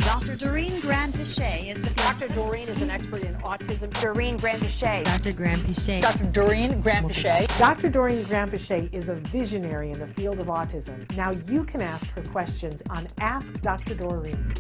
Dr. Doreen Grand-Pichet is the Dr. Doreen is an expert in autism. Doreen Grand-Pichet. Dr. Grand-Pichet. Dr. Doreen Grand-Pichet. Dr. Doreen Grand-Pichet is a visionary in the field of autism. Now you can ask her questions on Ask Dr. Doreen.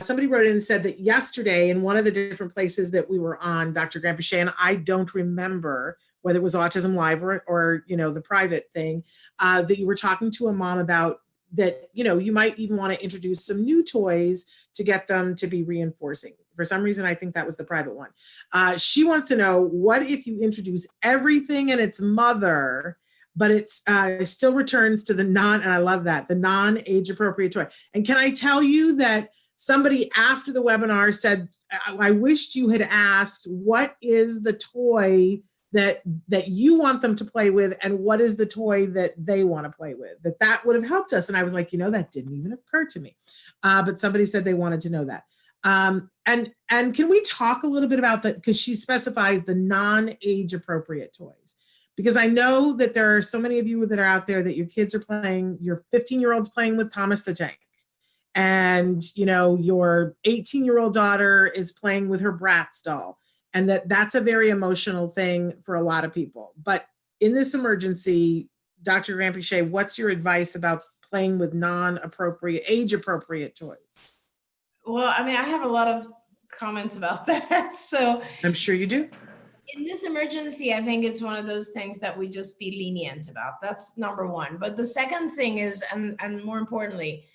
Somebody wrote in and said that yesterday in one of the different places that we were on, Dr. Grand-Pichet, and I don't remember whether it was autism-live or the private thing, that you were talking to a mom about that, you might even want to introduce some new toys to get them to be reinforcing. For some reason, I think that was the private one. She wants to know, what if you introduce everything and its mother, but it's still returns to and I love that, the non-age appropriate toy. And can I tell you that somebody after the webinar said, I wished you had asked, what is the toy that you want them to play with, and what is the toy that they want to play with? That would have helped us. And I was like, that didn't even occur to me. But somebody said they wanted to know that. And can we talk a little bit about that? Because she specifies the non-age appropriate toys. Because I know that there are so many of you that are out there that your kids are playing, your 15-year-old's playing with Thomas the Tank. And, your 18-year-old daughter is playing with her Bratz doll. And that's a very emotional thing for a lot of people. But in this emergency, Dr. Grand-Pichet, what's your advice about playing with non-appropriate, age-appropriate toys? Well, I have a lot of comments about that. So I'm sure you do. In this emergency, I think it's one of those things that we just be lenient about. That's number one. But the second thing is, and more importantly,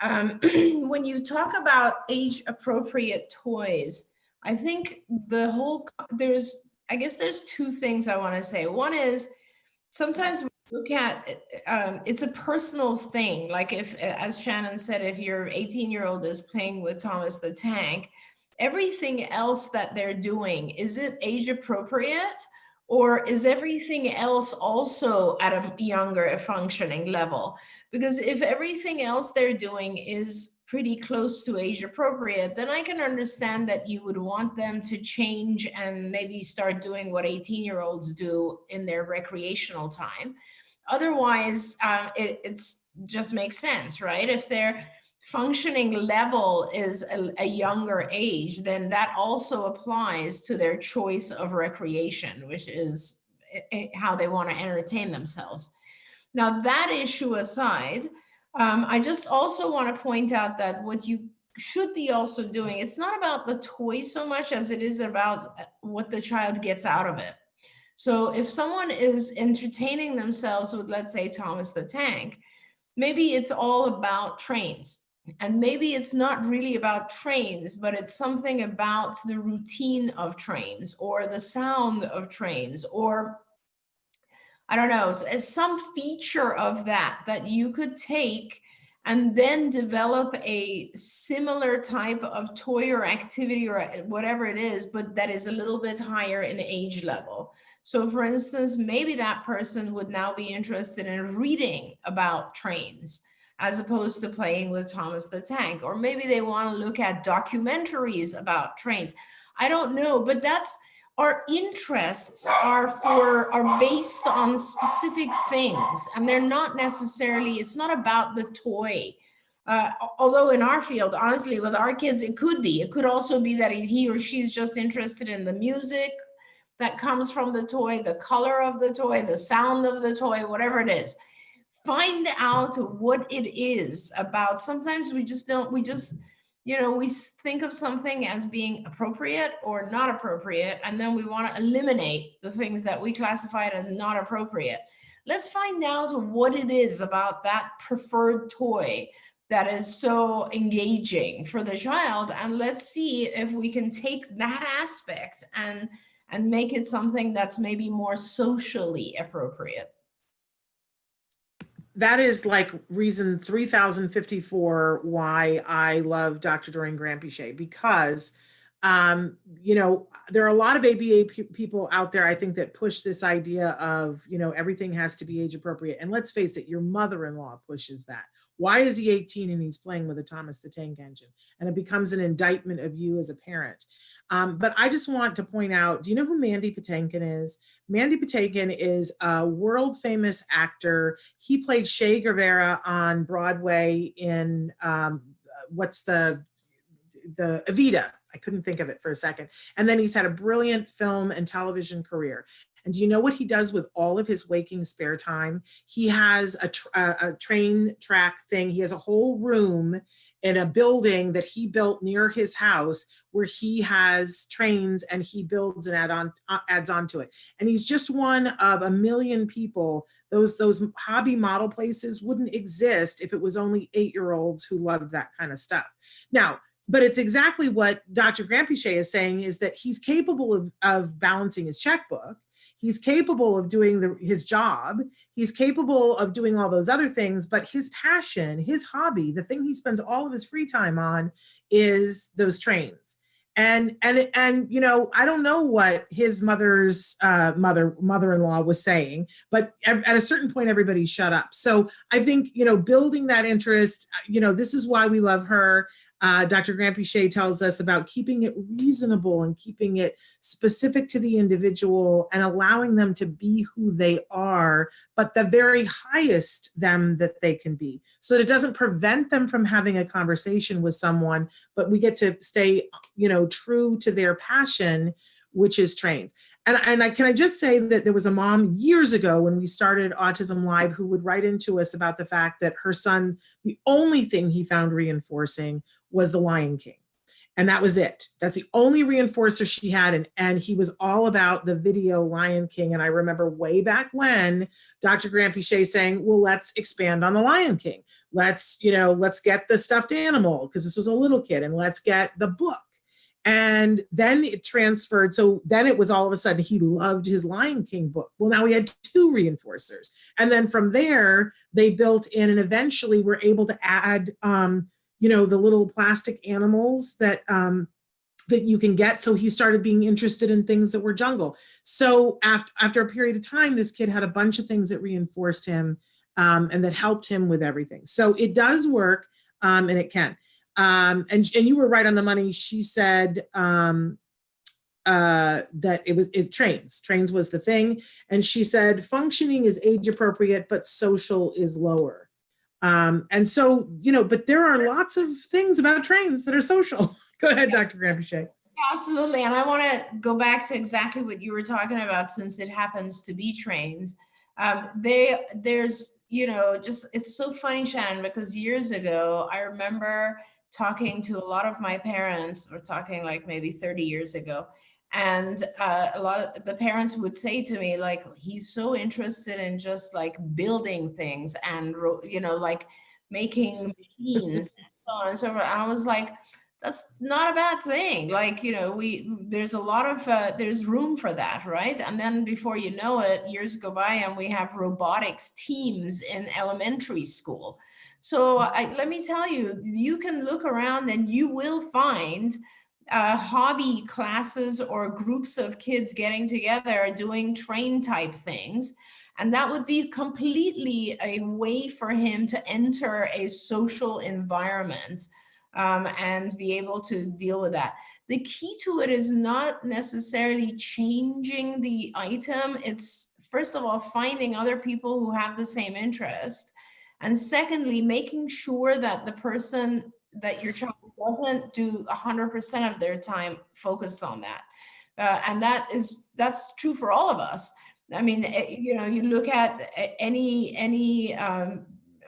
when you talk about age-appropriate toys, I think there's two things I want to say. One is sometimes we look at it's a personal thing. Like if, as Shannon said, if your 18-year-old is playing with Thomas the Tank, everything else that they're doing, is it age-appropriate? Or is everything else also at a younger functioning level? Because if everything else they're doing is pretty close to age appropriate, then I can understand that you would want them to change and maybe start doing what 18-year-olds do in their recreational time. Otherwise, it's just makes sense, right? If their functioning level is a younger age, then that also applies to their choice of recreation, which is how they want to entertain themselves. Now, that issue aside, I just also want to point out that what you should be also doing, it's not about the toy so much as it is about what the child gets out of it. So if someone is entertaining themselves with, let's say, Thomas the Tank, maybe it's all about trains. And maybe it's not really about trains, but it's something about the routine of trains or the sound of trains, or I don't know, some feature of that you could take and then develop a similar type of toy or activity or whatever it is, but that is a little bit higher in age level. So for instance, maybe that person would now be interested in reading about trains as opposed to playing with Thomas the Tank. Or maybe they want to look at documentaries about trains. I don't know, but our interests are based on specific things, and they're not necessarily, it's not about the toy. Although in our field, honestly, with our kids, it could also be that he or she's just interested in the music that comes from the toy, the color of the toy, the sound of the toy, whatever it is. Find out what it is about. Sometimes we think of something as being appropriate or not appropriate, and then we want to eliminate the things that we classified as not appropriate. Let's find out what it is about that preferred toy that is so engaging for the child, and let's see if we can take that aspect and make it something that's maybe more socially appropriate. That is like reason 3054 why I love Dr. Doreen Grand-Pichet, because there are a lot of ABA people out there, I think, that push this idea of, everything has to be age appropriate. And let's face it, your mother-in-law pushes that. Why is he 18 and he's playing with a Thomas the Tank Engine? And it becomes an indictment of you as a parent. But I just want to point out, do you know who Mandy Patinkin is? Mandy Patinkin is a world famous actor. He played Che Guevara on Broadway in what's the Evita. I couldn't think of it for a second. And then he's had a brilliant film and television career. And do you know what he does with all of his waking spare time? He has a train track thing. He has a whole room in a building that he built near his house where he has trains and he builds and adds on to it. And he's just one of a million people. Those hobby model places wouldn't exist if it was only 8-year-olds who loved that kind of stuff. Now, but it's exactly what Dr. Grampiche is saying, is that he's capable of balancing his checkbook. He's capable of doing his job. He's capable of doing all those other things, but his passion, his hobby, the thing he spends all of his free time on is those trains. And you know, I don't know what his mother's mother-in-law was saying, but at a certain point, everybody shut up. So I think, you know, building that interest, you know, this is why we love her. Dr. Grampiche tells us about keeping it reasonable and keeping it specific to the individual and allowing them to be who they are, but the very highest them that they can be. So that it doesn't prevent them from having a conversation with someone, but we get to stay, you know, true to their passion, which is trains. And can I just say that there was a mom years ago when we started Autism Live who would write into us about the fact that her son, the only thing he found reinforcing was The Lion King. And that was it. That's the only reinforcer she had. And he was all about the video Lion King. And I remember way back when Dr. Grampiche saying, well, let's expand on the Lion King. Let's get the stuffed animal, because this was a little kid, and let's get the book. And then it transferred. So then it was all of a sudden he loved his Lion King book. Well, now we had 2 reinforcers. And then from there, they built in and eventually were able to add, you know, the little plastic animals that that you can get. So he started being interested in things that were jungle. So after a period of time, this kid had a bunch of things that reinforced him and that helped him with everything. So it does work, and it can. And you were right on the money. She said that trains was the thing. And she said functioning is age appropriate, but social is lower. And so, you know, but there are lots of things about trains that are social. Go ahead, Dr. Grampiche. Absolutely. And I want to go back to exactly what you were talking about, since it happens to be trains. There's, you know, just, it's so funny, Shannon, because years ago, I remember talking to a lot of my parents. We're talking like maybe 30 years ago. And a lot of the parents would say to me, like, he's so interested in just like building things and, you know, like making machines and so on and so forth. And I was like, that's not a bad thing. Like, you know, there's a lot of, there's room for that, right? And then before you know it, years go by and we have robotics teams in elementary school. So let me tell you, you can look around and you will find hobby classes or groups of kids getting together doing train type things. And that would be completely a way for him to enter a social environment and be able to deal with that. The key to it is not necessarily changing the item. It's, first of all, finding other people who have the same interest. And secondly, making sure that the person that your child doesn't do 100% of their time focused on that. And that's true for all of us. I mean, you know, you look at any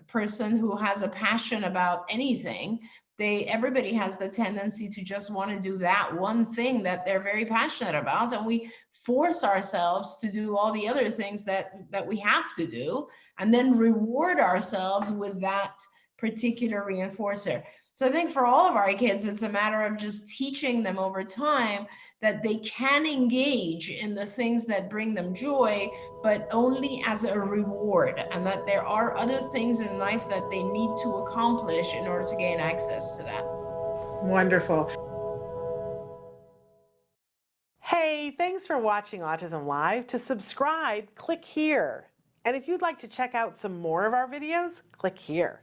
person who has a passion about anything, everybody has the tendency to just want to do that one thing that they're very passionate about. And we force ourselves to do all the other things that we have to do, and then reward ourselves with that particular reinforcer. So I think for all of our kids, it's a matter of just teaching them over time that they can engage in the things that bring them joy, but only as a reward, and that there are other things in life that they need to accomplish in order to gain access to that. Wonderful. Hey, thanks for watching Autism Live. To subscribe, click here. And if you'd like to check out some more of our videos, click here.